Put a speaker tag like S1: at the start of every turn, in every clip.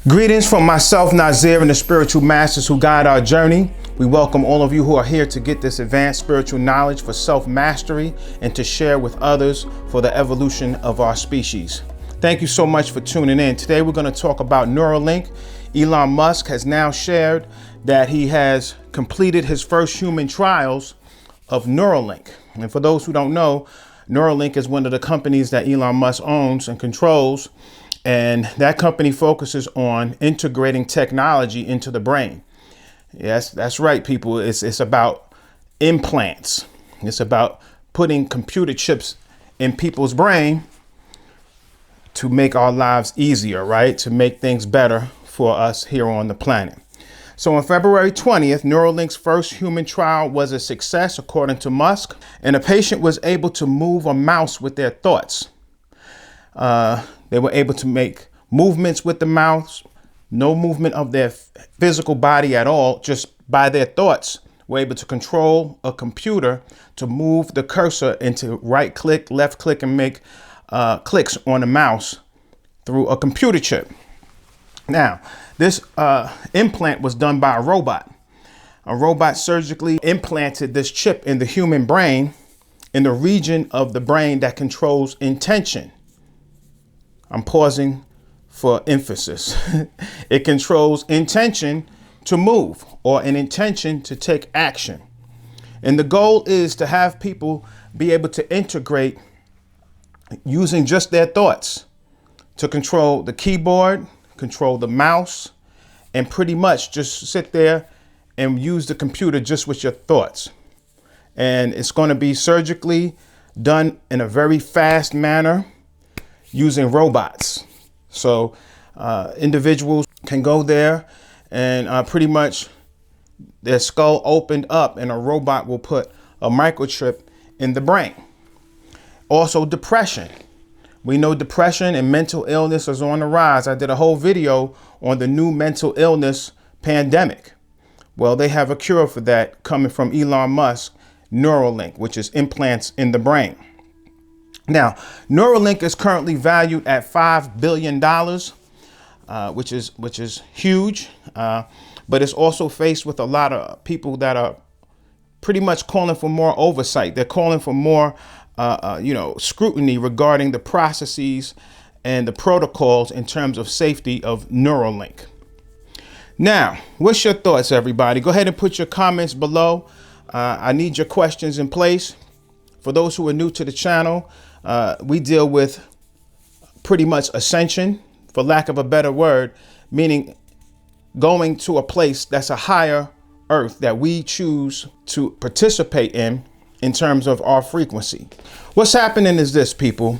S1: Greetings from myself, Nazir, and the spiritual masters who guide our journey. We welcome all of you who are here to get this advanced spiritual knowledge for self-mastery and to share with others for the evolution of our species. Thank you so much for tuning in. Today we're going to talk about Neuralink. Elon Musk has now shared that he has completed his first human trials of Neuralink. And for those who don't know, Neuralink is one of the companies that Elon Musk owns and controls. And that company focuses on integrating technology into the brain. Yes, that's right, people. It's about implants. It's about putting computer chips in people's brain to make our lives easier, right? To make things better for us here on the planet. So on February 20th, Neuralink's first human trial was a success, according to Musk, and a patient was able to move a mouse with their thoughts. They were able to make movements with the mouse, no movement of their physical body at all, just by their thoughts, were able to control a computer to move the cursor into right click, left click, and make clicks on the mouse through a computer chip. Now, this implant was done by a robot. A robot surgically implanted this chip in the human brain, in the region of the brain that controls intention. I'm pausing for emphasis. It controls intention to move or an intention to take action. And the goal is to have people be able to integrate using just their thoughts to control the keyboard, control the mouse, and pretty much just sit there and use the computer just with your thoughts. And it's going to be surgically done in a very fast manner, using robots. So individuals can go there and pretty much their skull opened up and a robot will put a microchip in the brain. Also depression. We know depression and mental illness is on the rise. I did a whole video on the new mental illness pandemic. Well, they have a cure for that coming from Elon Musk, Neuralink, which is implants in the brain. Now, Neuralink is currently valued at $5 billion, which is huge, but it's also faced with a lot of people that are pretty much calling for more oversight. They're calling for more, scrutiny regarding the processes and the protocols in terms of safety of Neuralink. Now, what's your thoughts, everybody? Go ahead and put your comments below. I need your questions in place. For those who are new to the channel, we deal with pretty much ascension, for lack of a better word, meaning going to a place that's a higher earth that we choose to participate in terms of our frequency. What's happening is this, people.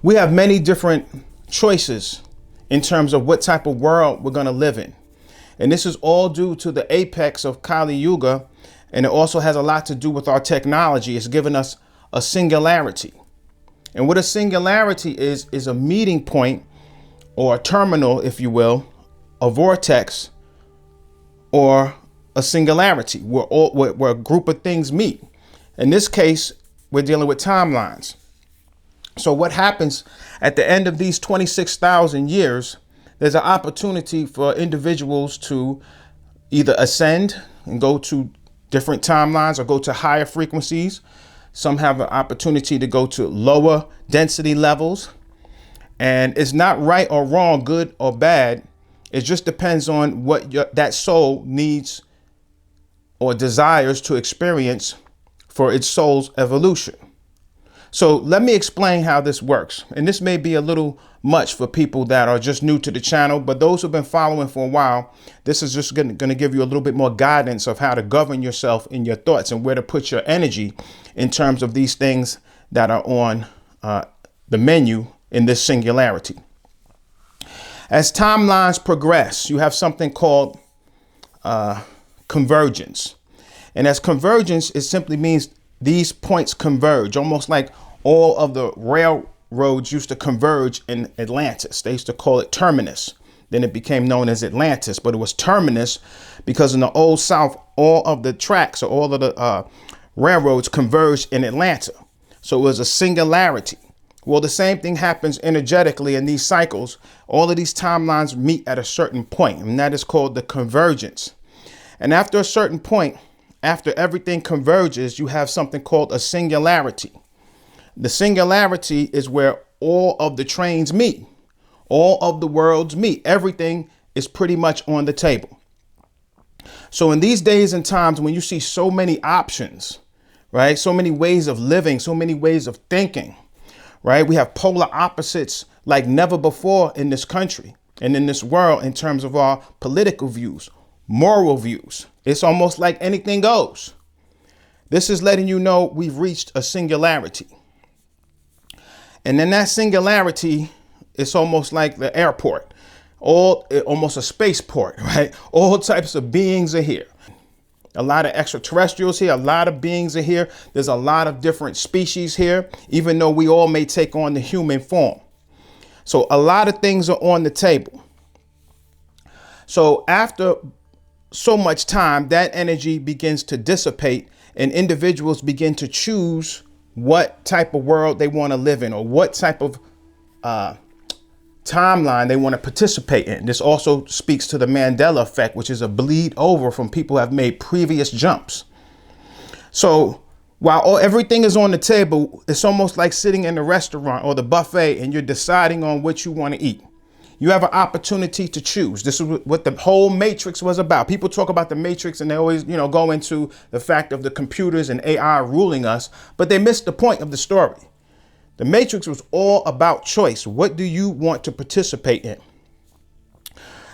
S1: We have many different choices in terms of what type of world we're going to live in. And this is all due to the apex of Kali Yuga. And it also has a lot to do with our technology. It's given us a singularity. And what a singularity is a meeting point or a terminal, if you will, a vortex or a singularity where a group of things meet. In this case, we're dealing with timelines. So what happens at the end of these 26,000 years, there's an opportunity for individuals to either ascend and go to different timelines or go to higher frequencies. Some have an opportunity to go to lower density levels. And it's not right or wrong, good or bad. It just depends on what that soul needs or desires to experience for its soul's evolution. So let me explain how this works. And this may be a little much for people that are just new to the channel, but those who've been following for a while, this is just going to give you a little bit more guidance of how to govern yourself in your thoughts and where to put your energy in terms of these things that are on the menu in this singularity. As timelines progress, you have something called convergence. And as convergence, it simply means these points converge, almost like all of the railroads used to converge in Atlantis. They used to call it terminus. Then it became known as Atlantis, but it was terminus because in the old South, all of the tracks or all of the railroads converged in Atlanta. So it was a singularity. Well, the same thing happens energetically in these cycles. All of these timelines meet at a certain point, and that is called the convergence. And after a certain point, after everything converges, you have something called a singularity. The singularity is where all of the trains meet, all of the worlds meet. Everything is pretty much on the table. So in these days and times when you see so many options, right, so many ways of living, so many ways of thinking, right, we have polar opposites like never before in this country and in this world in terms of our political views, moral views. It's almost like anything goes. This is letting you know we've reached a singularity. And in that singularity, it's almost like the airport, almost a spaceport, right? All types of beings are here. A lot of extraterrestrials here, a lot of beings are here. There's a lot of different species here, even though we all may take on the human form. So a lot of things are on the table. So after so much time, that energy begins to dissipate and individuals begin to choose what type of world they want to live in or what type of timeline they want to participate in. This also speaks to the Mandela effect, which is a bleed over from people who have made previous jumps. So while everything is on the table, it's almost like sitting in the restaurant or the buffet and you're deciding on what you want to eat. You have an opportunity to choose. This is what the whole Matrix was about. People talk about the Matrix and they always, go into the fact of the computers and AI ruling us, but they missed the point of the story. The Matrix was all about choice. What do you want to participate in?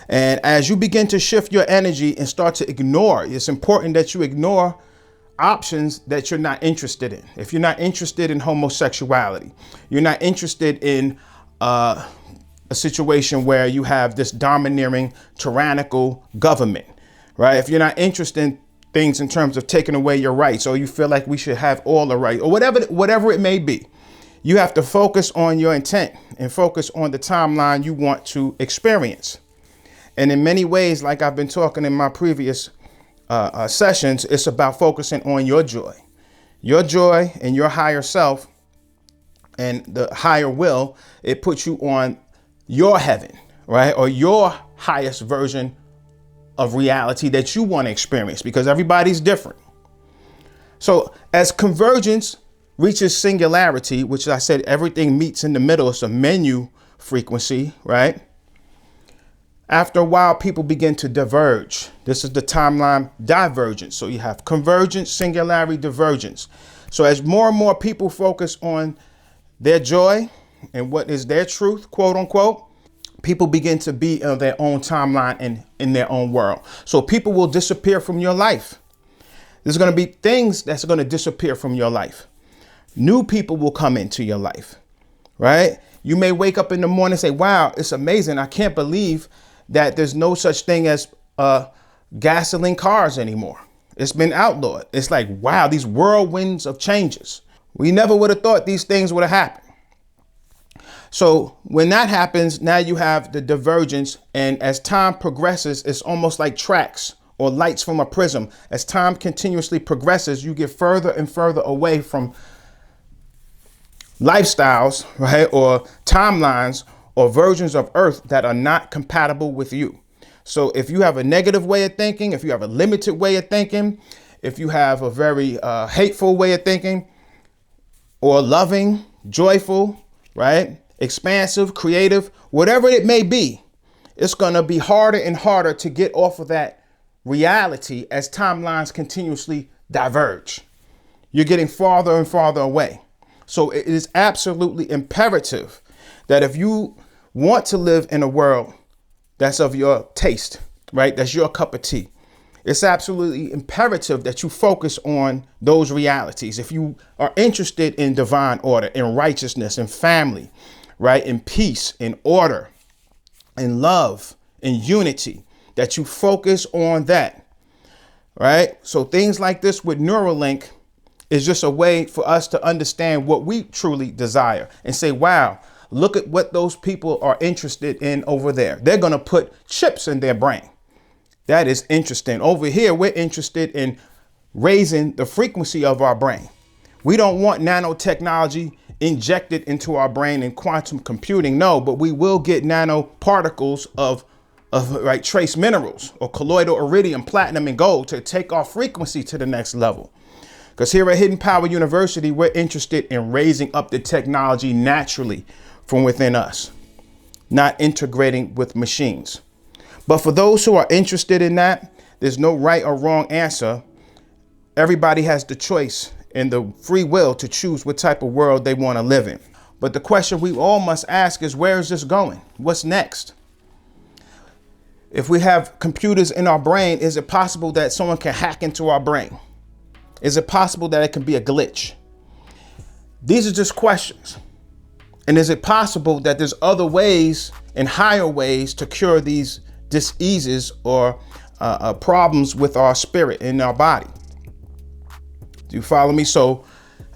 S1: And as you begin to shift your energy and start to ignore, it's important that you ignore options that you're not interested in. If you're not interested in homosexuality, you're not interested in a situation where you have this domineering, tyrannical government, right? If you're not interested in things in terms of taking away your rights, or you feel like we should have all the rights, or whatever it may be, you have to focus on your intent and focus on the timeline you want to experience. And in many ways, like I've been talking in my previous sessions, it's about focusing on your joy and your higher self and the higher will. It puts you on your heaven, right? Or your highest version of reality that you want to experience, because everybody's different. So as convergence reaches singularity, which I said everything meets in the middle, it's a menu frequency, right? After a while, people begin to diverge. This is the timeline divergence. So you have convergence, singularity, divergence. So as more and more people focus on their joy and what is their truth, quote unquote, people begin to be on their own timeline and in their own world. So people will disappear from your life. There's going to be things that's going to disappear from your life. New people will come into your life, right? You may wake up in the morning and say, wow, it's amazing. I can't believe that there's no such thing as gasoline cars anymore. It's been outlawed. It's like, wow, these whirlwinds of changes. We never would have thought these things would have happened. So when that happens, now you have the divergence. And as time progresses, it's almost like tracks or lights from a prism. As time continuously progresses, you get further and further away from lifestyles, right? Or timelines or versions of Earth that are not compatible with you. So if you have a negative way of thinking, if you have a limited way of thinking, if you have a very hateful way of thinking, or loving, joyful, right? Expansive, creative, whatever it may be, it's going to be harder and harder to get off of that reality as timelines continuously diverge. You're getting farther and farther away. So it is absolutely imperative that if you want to live in a world that's of your taste, right? That's your cup of tea. It's absolutely imperative that you focus on those realities. If you are interested in divine order, in righteousness, in family, right? In peace, in order, in love, in unity, that you focus on that, right? So things like this with Neuralink is just a way for us to understand what we truly desire and say, wow, look at what those people are interested in over there. They're going to put chips in their brain. That is interesting. Over here, we're interested in raising the frequency of our brain. We don't want nanotechnology injected into our brain in quantum computing. No, but we will get nanoparticles of right trace minerals or colloidal iridium, platinum, and gold to take our frequency to the next level. Because here at Hidden Power University, we're interested in raising up the technology naturally from within us, not integrating with machines. But for those who are interested in that, there's no right or wrong answer. Everybody has the choice and the free will to choose what type of world they want to live in. But the question we all must ask is, where is this going? What's next? If we have computers in our brain, is it possible that someone can hack into our brain? Is it possible that it can be a glitch? These are just questions. And is it possible that there's other ways and higher ways to cure these diseases or problems with our spirit and our body? Do you follow me? So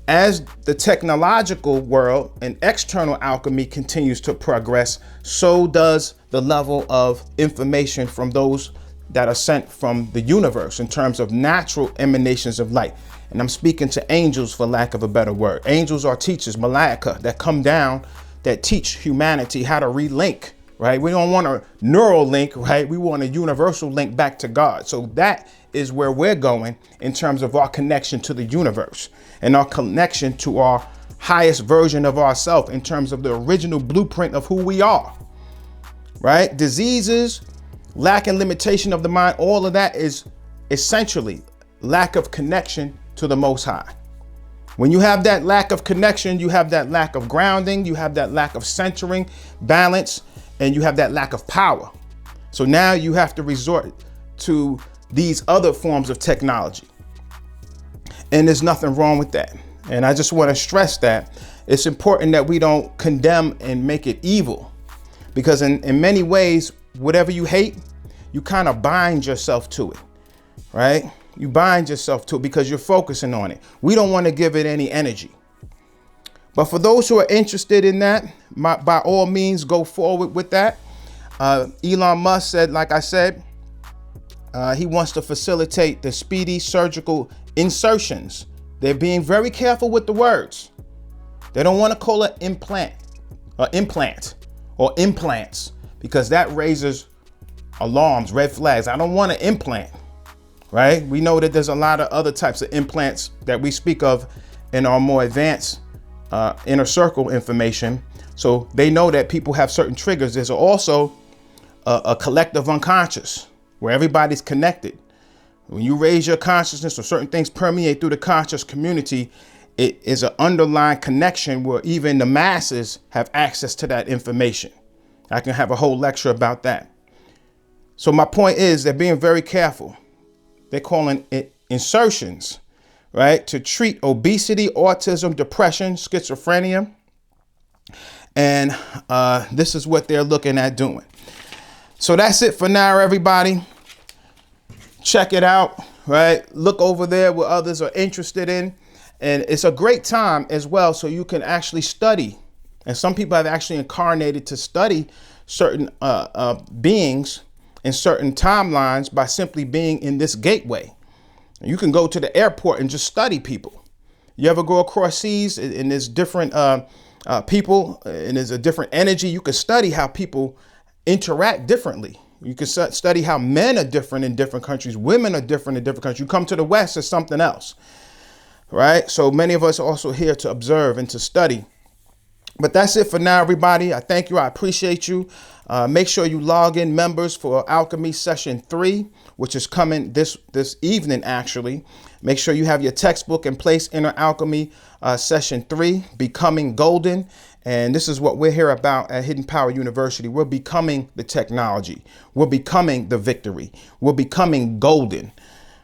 S1: as the technological world and external alchemy continues to progress, so does the level of information from those that are sent from the universe in terms of natural emanations of light. And I'm speaking to angels, for lack of a better word. Angels are teachers, malaika, that come down, that teach humanity how to relink, right? We don't want a neural link, right? We want a universal link back to God. So that is where we're going in terms of our connection to the universe and our connection to our highest version of ourselves in terms of the original blueprint of who we are, right? Diseases, lack and limitation of the mind, all of that is essentially lack of connection to the Most High. When you have that lack of connection, you have that lack of grounding, you have that lack of centering, balance, and you have that lack of power. So now you have to resort to these other forms of technology. And there's nothing wrong with that. And I just want to stress that it's important that we don't condemn and make it evil, because in many ways, whatever you hate, you kind of bind yourself to it, right? You bind yourself to it because you're focusing on it. We don't want to give it any energy. But for those who are interested in that, by all means, go forward with that. Elon Musk said, like I said, he wants to facilitate the speedy surgical insertions. They're being very careful with the words. They don't want to call it implant or implants, because that raises alarms, red flags. I don't want an implant, right? We know that there's a lot of other types of implants that we speak of in our more advanced inner circle information. So they know that people have certain triggers. There's also a collective unconscious where everybody's connected. When you raise your consciousness or certain things permeate through the conscious community, it is an underlying connection where even the masses have access to that information. I can have a whole lecture about that. So my point is they're being very careful. They're calling it insertions, right? To treat obesity, autism, depression, schizophrenia. And this is what they're looking at doing. So that's it for now, everybody. Check it out, right? Look over there what others are interested in. And it's a great time as well, so you can actually study. And some people have actually incarnated to study certain beings in certain timelines by simply being in this gateway. You can go to the airport and just study people. You ever go across seas and there's different people and there's a different energy? You can study how people interact differently. You can study how men are different in different countries. Women are different in different countries. You come to the West, it's something else, right? So many of us are also here to observe and to study. But that's it for now, everybody. I thank you. I appreciate you. Make sure you log in, members, for Alchemy Session 3, which is coming this evening, actually. Make sure you have your textbook in place, Inner Alchemy Session 3, Becoming Golden. And this is what we're here about at Hidden Power University. We're becoming the technology. We're becoming the victory. We're becoming golden,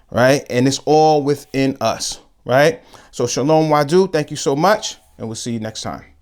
S1: right? And it's all within us, right? So Shalom Wadu. Thank you so much. And we'll see you next time.